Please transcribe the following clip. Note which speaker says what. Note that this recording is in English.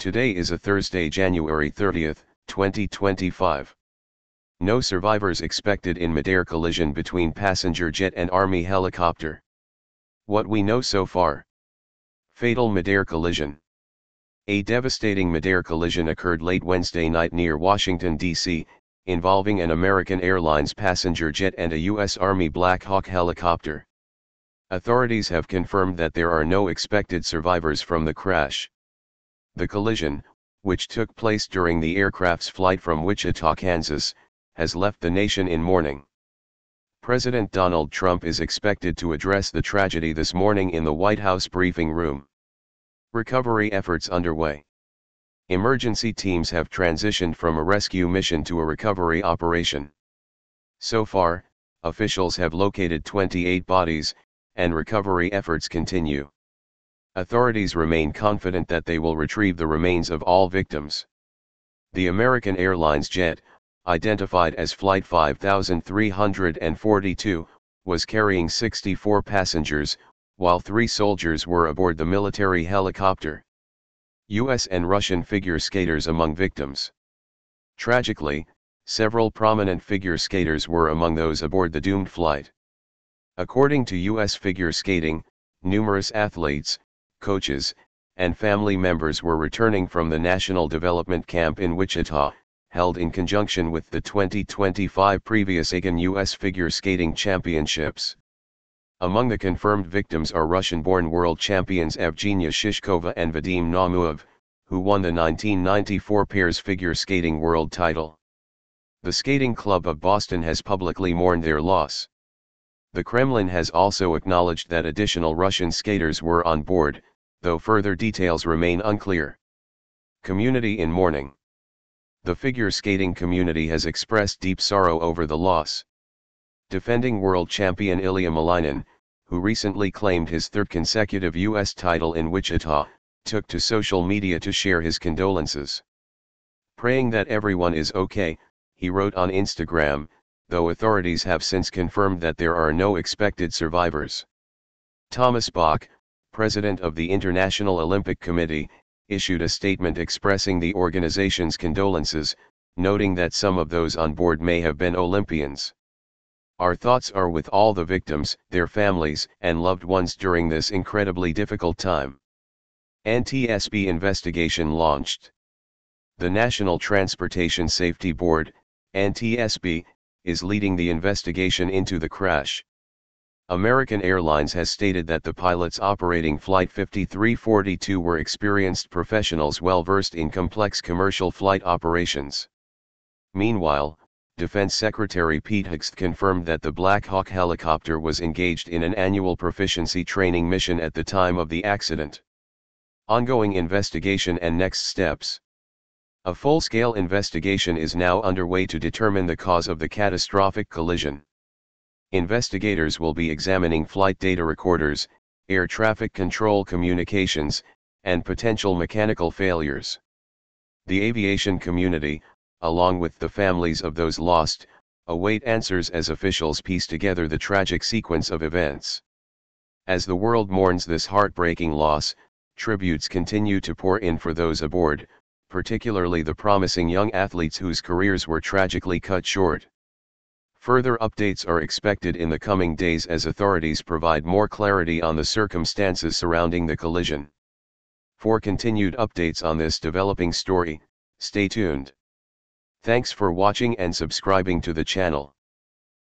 Speaker 1: Today is a Thursday, January 30th, 2025. No survivors expected in mid-air collision between passenger jet and Army helicopter. What we know so far. Fatal mid-air collision. A devastating mid-air collision occurred late Wednesday night near Washington, D.C., involving an American Airlines passenger jet and a U.S. Army Black Hawk helicopter. Authorities have confirmed that there are no expected survivors from the crash. The collision, which took place during the aircraft's flight from Wichita, Kansas, has left the nation in mourning. President Donald Trump is expected to address the tragedy this morning in the White House briefing room. Recovery efforts underway. Emergency teams have transitioned from a rescue mission to a recovery operation. So far, officials have located 28 bodies, and recovery efforts continue. Authorities remain confident that they will retrieve the remains of all victims. The American Airlines jet, identified as Flight 5342, was carrying 64 passengers, while 3 soldiers were aboard the military helicopter. U.S. and Russian figure skaters among victims. Tragically, several prominent figure skaters were among those aboard the doomed flight. According to U.S. Figure Skating, numerous athletes, coaches, and family members were returning from the National Development Camp in Wichita, held in conjunction with the 2025 previous Asian U.S. Figure Skating Championships. Among the confirmed victims are Russian-born world champions Evgenia Shishkova and Vadim Naumov, who won the 1994 pairs figure skating world title. The Skating Club of Boston has publicly mourned their loss. The Kremlin has also acknowledged that additional Russian skaters were on board, though further details remain unclear. Community in mourning. The figure skating community has expressed deep sorrow over the loss. Defending world champion Ilya Malinin, who recently claimed his 3rd consecutive U.S. title in Wichita, took to social media to share his condolences. Praying that everyone is okay, he wrote on Instagram, though authorities have since confirmed that there are no expected survivors. Thomas Bach, president of the International Olympic Committee, issued a statement expressing the organization's condolences, noting that some of those on board may have been Olympians. Our thoughts are with all the victims, their families, and loved ones during this incredibly difficult time. NTSB investigation launched. The National Transportation Safety Board, NTSB, is leading the investigation into the crash. American Airlines has stated that the pilots operating Flight 5342 were experienced professionals well versed in complex commercial flight operations. Meanwhile, Defense Secretary Pete Hegseth confirmed that the Black Hawk helicopter was engaged in an annual proficiency training mission at the time of the accident. Ongoing investigation and next steps. A full-scale investigation is now underway to determine the cause of the catastrophic collision. Investigators will be examining flight data recorders, air traffic control communications, and potential mechanical failures. The aviation community, along with the families of those lost, await answers as officials piece together the tragic sequence of events. As the world mourns this heartbreaking loss, tributes continue to pour in for those aboard, particularly the promising young athletes whose careers were tragically cut short. Further updates are expected in the coming days as authorities provide more clarity on the circumstances surrounding the collision. For continued updates on this developing story, stay tuned. Thanks for watching and subscribing to the channel.